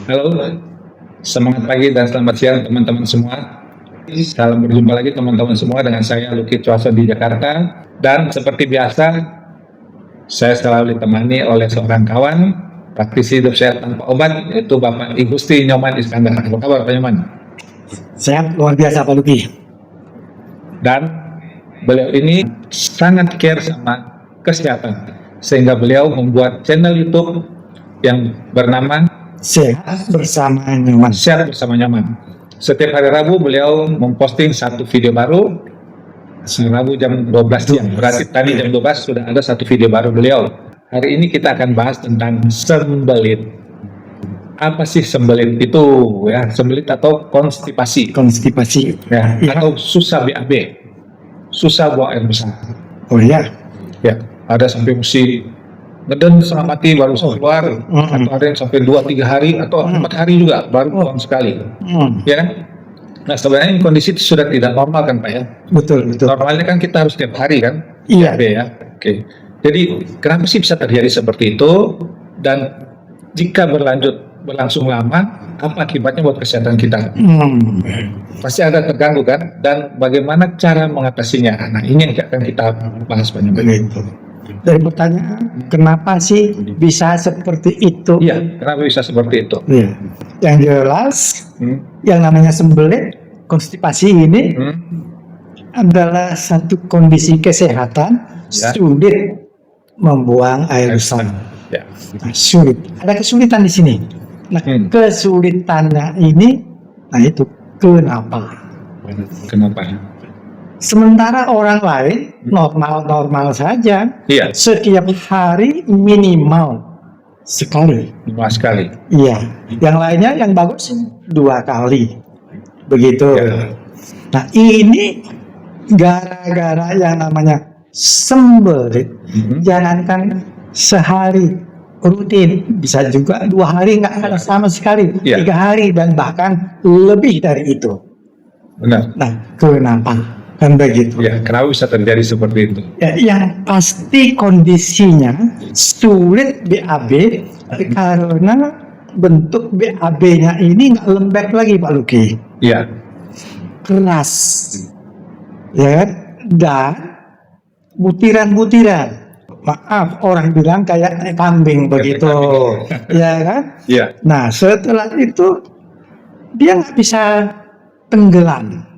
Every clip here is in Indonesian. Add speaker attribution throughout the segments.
Speaker 1: Halo, semangat pagi dan selamat siang teman-teman semua. Salam berjumpa lagi teman-teman semua dengan saya Luki Cuaso di Jakarta. Dan seperti biasa, saya selalu ditemani oleh seorang kawan, praktisi hidup sehat tanpa obat, yaitu Bapak Igusti Nyoman Iskandar. Apa kabar Pak Nyoman?
Speaker 2: Sehat luar biasa Pak Luki.
Speaker 1: Dan beliau ini sangat care sama kesehatan, sehingga beliau membuat channel YouTube yang bernama
Speaker 2: Sehat bersama Nyoman.
Speaker 1: Sehat bersama Nyoman. Setiap hari Rabu beliau memposting satu video baru. Rabu jam 12 siang. Berarti tadi jam 12 sudah ada satu video baru beliau. Hari ini kita akan bahas tentang sembelit. Apa sih sembelit itu? Ya, sembelit atau konstipasi.
Speaker 2: Konstipasi.
Speaker 1: Ya, atau susah BAB. Susah buang air besar.
Speaker 2: Oh iya.
Speaker 1: Ya, ada sampai mesti ngeden setengah mati baru keluar, atau ada yang sampai 2-3 hari atau 4 hari juga baru buang sekali, ya kan? Nah sebenarnya ini kondisi itu sudah tidak normal kan Pak ya?
Speaker 2: Betul.
Speaker 1: Normalnya kan kita harus tiap hari kan?
Speaker 2: Iya.
Speaker 1: Ya. Oke. Jadi kenapa sih bisa terjadi seperti itu? Dan jika berlangsung lama, apa akibatnya buat kesehatan kita? Pasti ada terganggu kan? Dan bagaimana cara mengatasinya? Nah ini yang akan kita bahas banyak.
Speaker 2: Dari pertanyaan, kenapa sih bisa seperti itu?
Speaker 1: Iya, kenapa bisa seperti itu?
Speaker 2: Iya. Yang jelas, yang namanya sembelit, konstipasi ini adalah satu kondisi kesehatan sulit membuang air besar.
Speaker 1: Ya.
Speaker 2: Nah, sulit. Ada kesulitan di sini. Nah, kesulitannya ini, nah itu kenapa?
Speaker 1: Kenapa?
Speaker 2: Sementara orang lain normal-normal saja.
Speaker 1: Iya.
Speaker 2: Setiap hari minimal sekali.
Speaker 1: 5 sekali.
Speaker 2: Iya. Yang lainnya yang bagus 2 kali. Begitu.
Speaker 1: Ya.
Speaker 2: Nah ini gara-gara yang namanya sembelit. Jangankan sehari rutin, bisa juga 2 hari nggak ada sama sekali, 3 hari dan bahkan lebih dari itu.
Speaker 1: Benar.
Speaker 2: Nah kenapa? Kan begitu.
Speaker 1: Ya, kenapa bisa terjadi seperti itu?
Speaker 2: Ya, yang pasti kondisinya sulit BAB karena bentuk BAB-nya ini nggak lembek lagi Pak Luki.
Speaker 1: Iya.
Speaker 2: Keras. Ya, dan butiran-butiran. Maaf, orang bilang kayak kambing begitu. Ya kan?
Speaker 1: Iya.
Speaker 2: Nah, setelah itu dia nggak bisa tenggelam.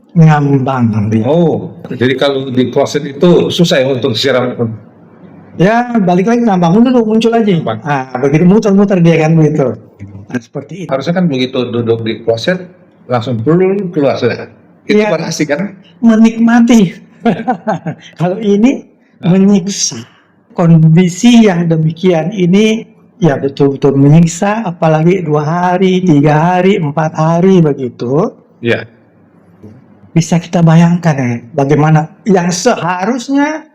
Speaker 2: Ngambang dia.
Speaker 1: Oh, jadi kalau di kloset itu susah ya untuk siram?
Speaker 2: Ya balik lagi ngambang dulu muncul aja. Ah begitu muter-muter dia kan begitu. Nah, seperti itu.
Speaker 1: Harusnya kan begitu duduk di kloset langsung keluar sudah. Itu berhasil kan?
Speaker 2: Menikmati. Kalau ini menyiksa. Kondisi yang demikian ini ya betul-betul menyiksa, apalagi 2 hari, 3 hari, 4 hari begitu.
Speaker 1: Iya.
Speaker 2: Bisa kita bayangkan ya, bagaimana yang seharusnya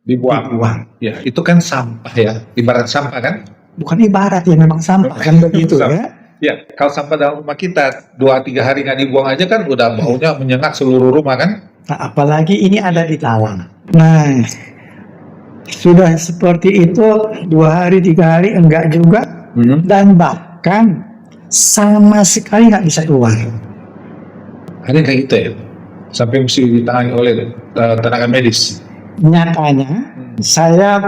Speaker 1: dibuang. Ya, itu kan sampah ya, ibarat sampah kan?
Speaker 2: Bukan ibarat ya, memang sampah kan begitu ya.
Speaker 1: Ya, kalau sampah dalam rumah kita 2-3 hari nggak dibuang aja kan udah baunya menyengat seluruh rumah kan?
Speaker 2: Nah, apalagi ini ada di dalam. Nah, sudah seperti itu 2 hari 3 hari enggak juga, dan bahkan sama sekali nggak bisa keluar.
Speaker 1: Ada yang kayak gitu ya? Sampai mesti ditangani oleh tenaga medis.
Speaker 2: Nyatanya, saya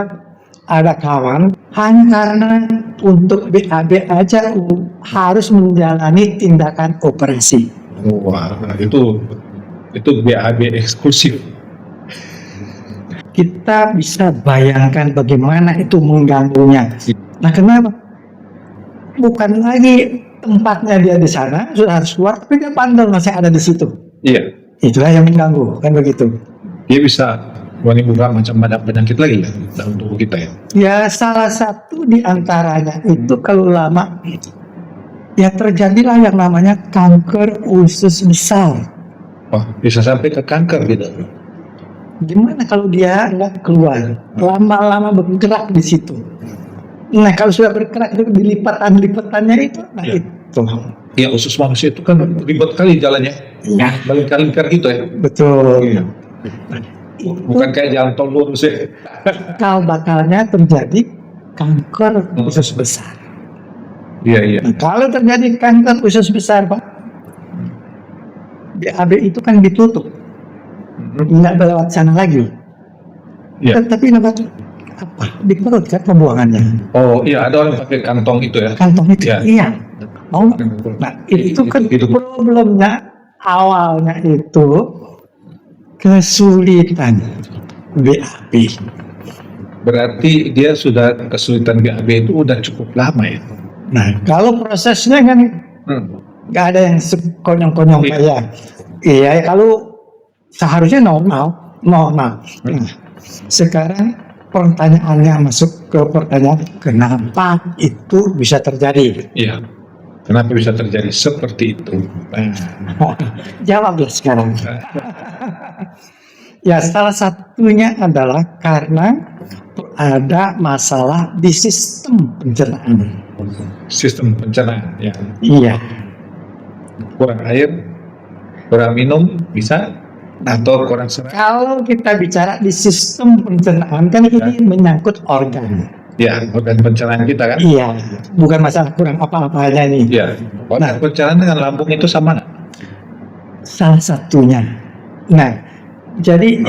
Speaker 2: ada kawan hanya karena untuk BAB aja harus menjalani tindakan operasi.
Speaker 1: Wah, itu BAB eksklusif.
Speaker 2: Kita bisa bayangkan bagaimana itu mengganggunya. Nah, kenapa? Bukan lagi tempatnya dia di sana, sudah harus keluar, tapi dia bandel masih ada di situ.
Speaker 1: Iya.
Speaker 2: Itulah yang mengganggu, kan begitu.
Speaker 1: Dia bisa menimbulkan macam-macam penyakit lagi ya dalam tubuh kita ya.
Speaker 2: Ya, salah satu di antaranya itu kalau lama, ya terjadilah yang namanya kanker usus besar.
Speaker 1: Wah, bisa sampai ke kanker gitu.
Speaker 2: Gimana kalau dia nggak keluar, lama-lama bergerak di situ. Nah, kalau sudah bergerak itu di lipatan-lipatannya itu, nah
Speaker 1: ya.
Speaker 2: Itu.
Speaker 1: Ya, usus manusia itu kan ribet kali jalannya.
Speaker 2: Ya.
Speaker 1: Lingkar-lingkar gitu ya.
Speaker 2: Betul.
Speaker 1: Iya. Bukan kayak jalan tol lurus ya.
Speaker 2: Bakalnya terjadi kanker usus besar.
Speaker 1: Iya.
Speaker 2: Nah, kalau terjadi kanker usus besar, Pak, BAB itu kan ditutup, nggak lewat sana lagi.
Speaker 1: Iya.
Speaker 2: Tapi lewat apa? Di perut kan pembuangannya.
Speaker 1: Oh iya, ada orang pakai kantong itu ya.
Speaker 2: Kantong itu,
Speaker 1: Iya.
Speaker 2: iya. Oh, nah itu kan
Speaker 1: Itu.
Speaker 2: problemnya awalnya itu kesulitan BAB.
Speaker 1: Berarti dia sudah kesulitan BAB itu udah cukup lama ya.
Speaker 2: Nah, kalau prosesnya kan nggak ada yang konyong-konyong
Speaker 1: Iya.
Speaker 2: kayak, iya kalau seharusnya normal. Nah, sekarang pertanyaannya masuk ke pertanyaan kenapa itu bisa terjadi?
Speaker 1: Iya. Kenapa bisa terjadi seperti itu?
Speaker 2: Jawablah sekarang. Ya, salah satunya adalah karena ada masalah di sistem pencernaan.
Speaker 1: Sistem pencernaan ya.
Speaker 2: Iya.
Speaker 1: Kurang air, kurang minum bisa, atau kurang serat.
Speaker 2: Kalau kita bicara di sistem pencernaan kan ini menyangkut organ.
Speaker 1: Ya, organ pencernaan kita kan.
Speaker 2: Iya, bukan masalah kurang apa-apanya ini.
Speaker 1: Iya. Organ pencernaan dengan lambung itu sama nggak?
Speaker 2: Salah satunya. Nah, jadi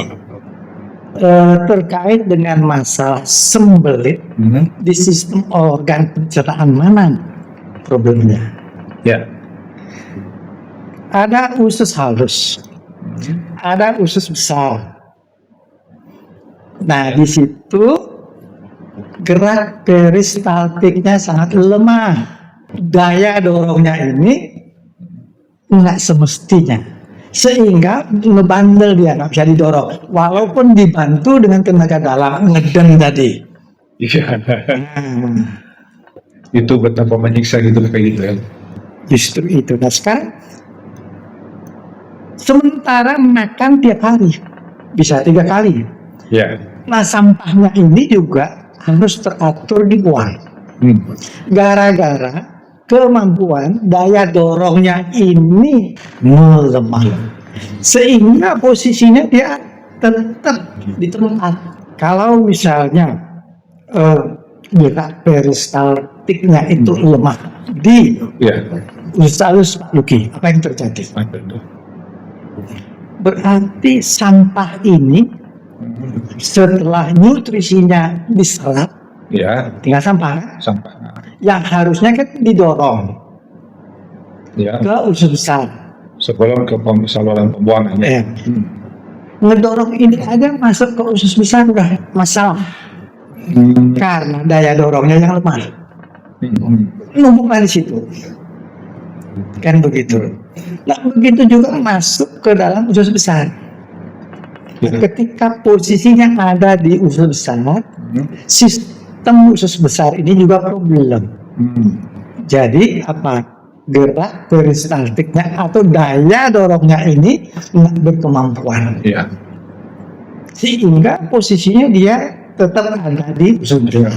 Speaker 2: terkait dengan masalah sembelit di sistem organ pencernaan mana problemnya?
Speaker 1: Ya.
Speaker 2: Ada usus halus, ada usus besar. Nah, di situ gerak peristaltiknya sangat lemah. Daya dorongnya ini nggak semestinya. Sehingga ngebandel dia, nggak bisa didorong. Walaupun dibantu dengan tenaga dalam, ngeden tadi.
Speaker 1: Iya. Itu betapa menyiksa gitu kayak gitu ya.
Speaker 2: Justru itu. Nah sekarang, sementara makan tiap hari, bisa 3 kali.
Speaker 1: Ya.
Speaker 2: Nah sampahnya ini juga harus teratur dibuang. Gara-gara kemampuan daya dorongnya ini melemah, sehingga posisinya dia tetap di tempat. Kalau misalnya gerak peristaltiknya itu lemah di usus halus, Pak Luki, apa yang terjadi? Berarti sampah ini setelah nutrisinya diserap, tinggal sampah. Yang harusnya kan didorong ke usus besar
Speaker 1: sebelum ke saluran pembuangan.
Speaker 2: Ngedorong ini aja masuk ke usus besar udah masalah karena daya dorongnya yang lemah. Numpuklah di situ kan begitu. Nah begitu juga masuk ke dalam usus besar. Ketika posisinya ada di usus besar, sistem usus besar ini juga problem. Jadi apa? Gerak peristaltiknya atau daya dorongnya ini nggak berkemampuan. Sehingga posisinya dia tetap ada di usus besar.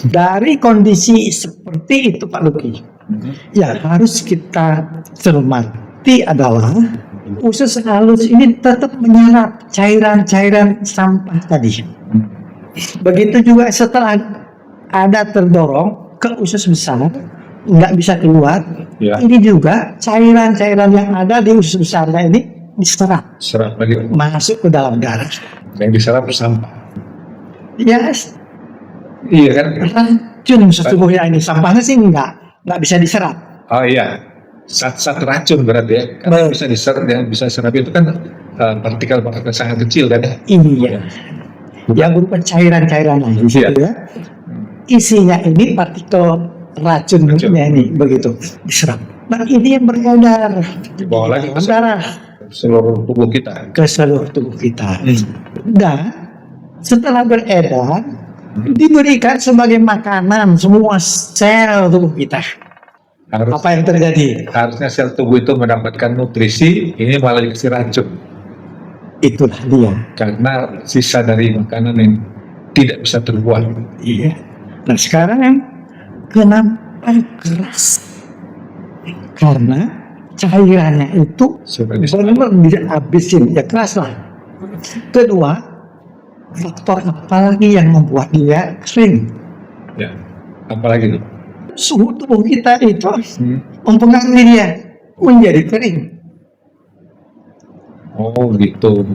Speaker 2: Dari kondisi seperti itu Pak Luki, yang harus kita cermati adalah usus halus ini tetap menyerap cairan-cairan sampah tadi. Begitu juga setelah ada terdorong ke usus besar, nggak bisa keluar, ini juga cairan-cairan yang ada di usus besarnya ini diserap, masuk ke dalam darah.
Speaker 1: Yang diserap sampah.
Speaker 2: Yes.
Speaker 1: Iya kan?
Speaker 2: Racun sesungguhnya ini, sampahnya sih nggak bisa diserap.
Speaker 1: Oh iya, zat racun berarti ya. Karena bisa diserap, yang bisa serap itu kan partikel-partikel sangat kecil kan ya.
Speaker 2: Iya. Yang berupa cairan-cairan ya. Isinya ini partikel racunnya ini begitu diserap. Nah ini yang beredar
Speaker 1: dibawa lagi ke
Speaker 2: darah
Speaker 1: seluruh tubuh kita.
Speaker 2: Ke seluruh tubuh kita. Dan setelah beredar diberikan sebagai makanan semua sel tubuh kita. Apa yang terjadi?
Speaker 1: Harusnya sel tubuh itu mendapatkan nutrisi, ini malah dikasih racun.
Speaker 2: Itulah dia.
Speaker 1: Karena sisa dari makanan yang tidak bisa terbuang.
Speaker 2: Iya. Nah sekarang kenapa keras? Karena cairannya itu benar-benar dihabisin, ya keras lah. Kedua, faktor apa lagi yang membuat dia kering?
Speaker 1: Ya, apalagi itu?
Speaker 2: suhu tubuh kita itu
Speaker 1: Hmm.
Speaker 2: mempengaruhi dia menjadi kering.
Speaker 1: Oh gitu.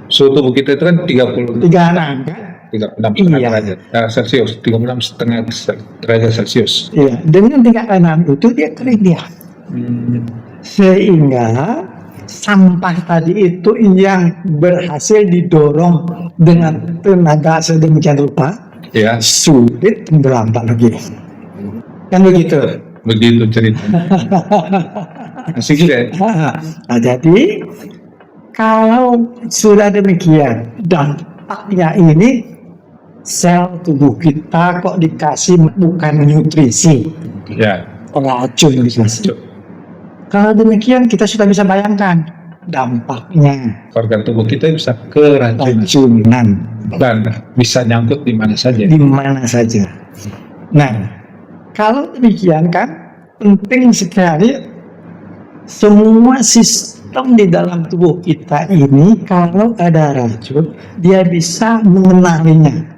Speaker 1: Suhu tubuh kita itu kan 30
Speaker 2: Tiga angka.
Speaker 1: 36,5
Speaker 2: Iya.
Speaker 1: derajat Celcius, 36,5 derajat Celcius.
Speaker 2: Iya, dengan tingkat 6 itu dia kering dia.
Speaker 1: Hmm.
Speaker 2: Sehingga sampah tadi itu yang berhasil didorong dengan tenaga sedemikian rupa
Speaker 1: Ya,
Speaker 2: sulit tenggelam lagi. Kan begitu.
Speaker 1: begitu ceritanya. Asik juga ya.
Speaker 2: Nah, jadi kalau sudah demikian dampaknya ini sel tubuh kita kok dikasih bukan nutrisi,
Speaker 1: Ya.
Speaker 2: racun dikasih. Kalau demikian kita sudah bisa bayangkan dampaknya
Speaker 1: Organ tubuh kita bisa keracunan
Speaker 2: racunan
Speaker 1: dan bisa nyangkut di mana saja.
Speaker 2: di mana saja. Nah, kalau demikian kan penting sekali semua sistem di dalam tubuh kita ini kalau ada racun dia bisa mengenalinya.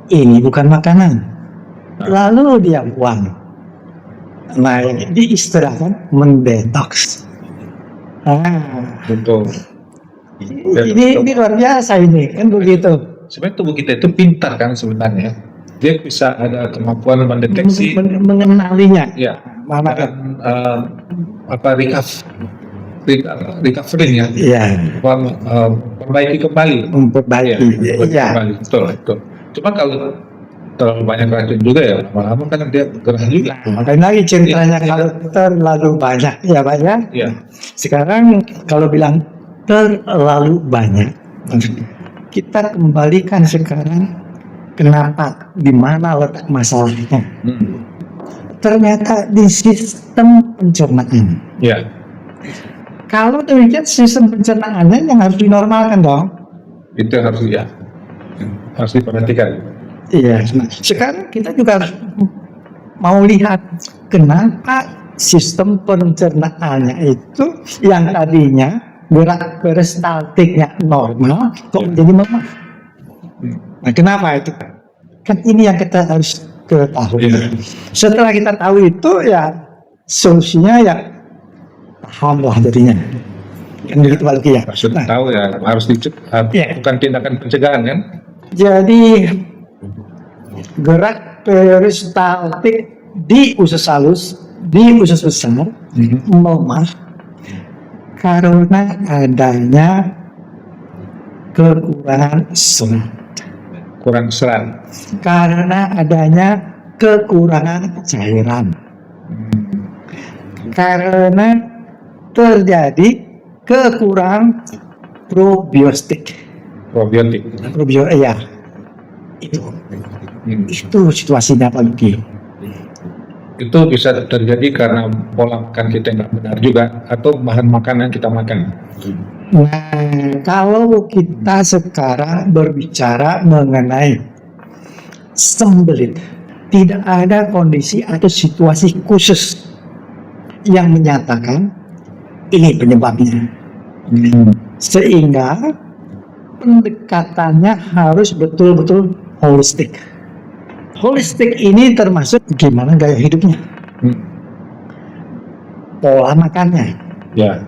Speaker 2: Ini bukan makanan. Lalu dia buang. Nah, diistilahkan mendetoks.
Speaker 1: Betul.
Speaker 2: Ini luar biasa ini kan begitu.
Speaker 1: Sebenarnya tubuh kita itu pintar kan sebenarnya. Dia bisa ada kemampuan mendeteksi,
Speaker 2: Mengenalinya.
Speaker 1: ya,
Speaker 2: Mana kan?
Speaker 1: dan recovery ya,
Speaker 2: Iya,
Speaker 1: perbaiki kembali.
Speaker 2: memperbaiki.
Speaker 1: Perbaiki
Speaker 2: Iya.
Speaker 1: kembali. Betul, betul. Cuma kalau terlalu banyak racun juga ya, lama-lama kan dia gerah juga.
Speaker 2: Makanya lagi ceritanya kalau terlalu banyak, ya Pak ya.
Speaker 1: Iya.
Speaker 2: Sekarang kalau bilang terlalu banyak, kita kembalikan sekarang kenapa, di mana letak masalahnya?
Speaker 1: Hmm.
Speaker 2: Ternyata di sistem pencernaan.
Speaker 1: Ya,
Speaker 2: Kalau demikian sistem pencernaannya yang harus dinormalkan dong.
Speaker 1: itu harus diperhatikan.
Speaker 2: Iya. Nah, sekarang kita juga harus mau lihat kenapa sistem pencernaannya itu yang tadinya gerak peristaltiknya normal kok menjadi lemah. Nah, kenapa itu? Kan ini yang kita harus ketahui.
Speaker 1: Iya.
Speaker 2: Setelah kita tahu itu ya solusinya ya pahamlah jadinya. Kan begitu Pak Luki ya.
Speaker 1: Sudah
Speaker 2: Nah,
Speaker 1: tahu ya, harus dicegah,
Speaker 2: Iya.
Speaker 1: bukan tindakan pencegahan kan?
Speaker 2: jadi gerak peristaltik di usus halus, di usus besar melemah karena adanya kekurangan serat,
Speaker 1: Kurang serat.
Speaker 2: karena adanya kekurangan cairan, karena terjadi kekurangan probiotik.
Speaker 1: Probiotik.
Speaker 2: Ya, itu situasinya Pak Luki.
Speaker 1: Itu bisa terjadi karena pola makan kita yang nggak benar juga, atau bahan makanan kita makan.
Speaker 2: Nah, kalau kita sekarang berbicara mengenai sembelit, tidak ada kondisi atau situasi khusus yang menyatakan ini penyebabnya. Sehingga pendekatannya harus betul-betul holistik. Holistik ini termasuk gimana gaya hidupnya, pola makannya,
Speaker 1: Ya,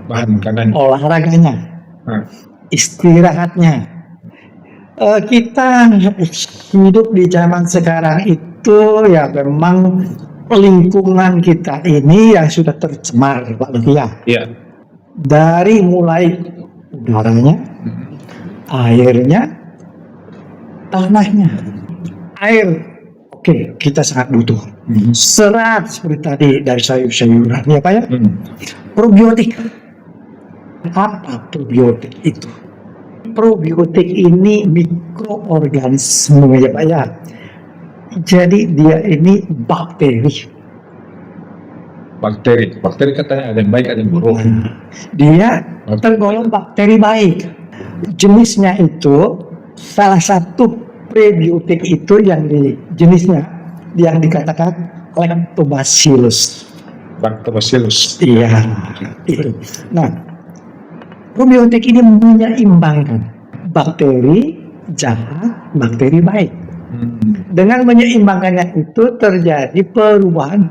Speaker 1: bahan makanan.
Speaker 2: olahraganya,
Speaker 1: Nah,
Speaker 2: istirahatnya. Kita hidup di zaman sekarang itu ya memang lingkungan kita ini yang sudah tercemar Pak Luki ya.
Speaker 1: ya,
Speaker 2: Dari mulai udaranya, airnya, tanahnya. Air, oke, kita sangat butuh. Serat seperti tadi dari sayur-sayuran, ya Pak ya. Probiotik. Apa probiotik itu? Probiotik ini mikroorganisme ya Pak ya. Jadi dia ini bakteri.
Speaker 1: bakteri katanya ada yang baik ada yang buruk.
Speaker 2: Dia tergolong bakteri baik. Jenisnya itu salah satu prebiotik itu yang jenisnya yang dikatakan lactobacillus.
Speaker 1: Lactobacillus.
Speaker 2: Iya, itu. Nah, probiotik ini menyeimbangkan bakteri jahat, bakteri baik. Dengan menyeimbangkannya itu terjadi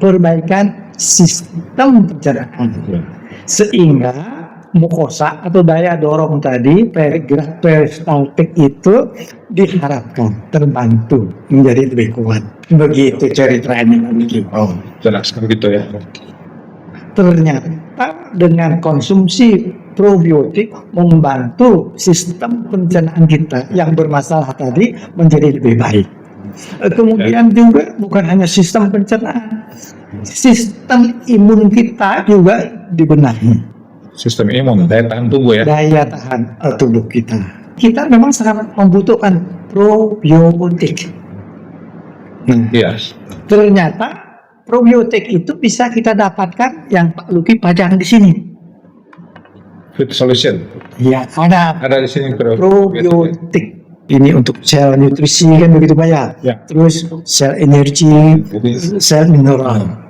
Speaker 2: perbaikan sistem pencernaan. Sehingga mukosa atau daya dorong tadi gerak peristaltik itu diharapkan terbantu menjadi lebih kuat. Begitu ceritanya.
Speaker 1: Oh, jelas begitu ya.
Speaker 2: Ternyata dengan konsumsi probiotik membantu sistem pencernaan kita yang bermasalah tadi menjadi lebih baik. Kemudian juga bukan hanya sistem pencernaan, sistem imun kita juga dibenahi.
Speaker 1: Sistem imun, daya tahan tubuh ya.
Speaker 2: Daya tahan tubuh kita. Kita memang sangat membutuhkan probiotik.
Speaker 1: Iya.
Speaker 2: Ternyata probiotik itu bisa kita dapatkan yang Pak Luki pajang di sini.
Speaker 1: Food solution.
Speaker 2: Ya, ada
Speaker 1: Ada di sini
Speaker 2: probiotik. Ini untuk sel nutrisi kan begitu Pak ya.
Speaker 1: Ya.
Speaker 2: Terus sel energi, sel mineral.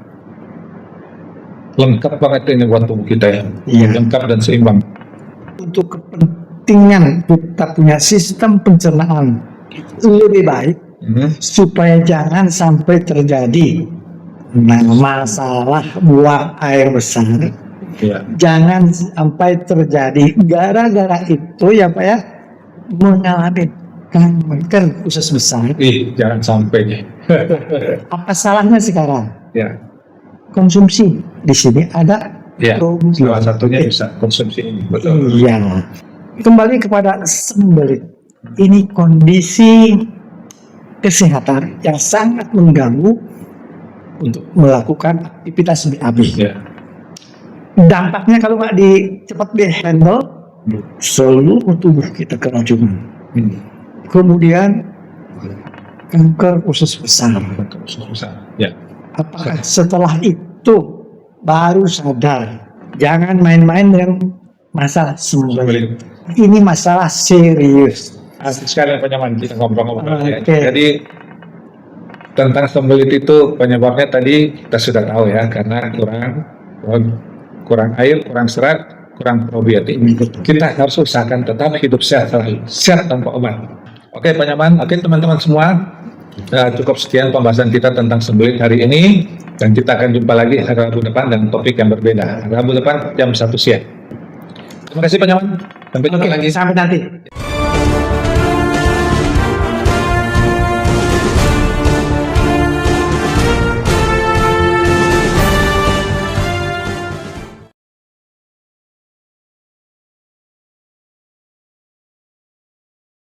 Speaker 1: Lengkap banget ini buat tubuh kita ya.
Speaker 2: Iya.
Speaker 1: Lengkap dan seimbang.
Speaker 2: Untuk kepentingan kita punya sistem pencernaan lebih baik supaya jangan sampai terjadi masalah buang air besar.
Speaker 1: Iya.
Speaker 2: Jangan sampai terjadi gara-gara itu ya Pak ya mengalami kanker usus besar.
Speaker 1: Jangan sampai nih.
Speaker 2: Apa salahnya sekarang?
Speaker 1: Ya.
Speaker 2: Konsumsi di sini ada
Speaker 1: Ya.
Speaker 2: probiotik.
Speaker 1: Salah satunya bisa konsumsi ini. Betul.
Speaker 2: Iya. Kembali kepada sembelit. Ini kondisi kesehatan yang sangat mengganggu untuk melakukan aktivitas BAB.
Speaker 1: Ya.
Speaker 2: Dampaknya kalau nggak cepat di handle, seluruh tubuh kita keracunan. Kemudian kanker usus besar.
Speaker 1: Usus besar. Ya.
Speaker 2: Apakah setelah itu baru sadar? Jangan main-main dengan masalah sembelit. Ini masalah serius.
Speaker 1: Asik sekali penyaman kita ngobrol-ngobrol ya.
Speaker 2: Oke.
Speaker 1: Jadi tentang sembelit itu penyebabnya tadi kita sudah tahu ya, karena kurang air, kurang serat, kurang probiotik. Kita harus usahakan tetap hidup sehat selalu, sehat tanpa obat. Oke penyaman, oke teman-teman semua, cukup sekian pembahasan kita tentang sembelit hari ini, dan kita akan jumpa lagi hari Rabu depan dengan topik yang berbeda. Rabu depan jam 1 siang. Terima kasih penyaman, sampai jumpa lagi.
Speaker 2: Sampai nanti.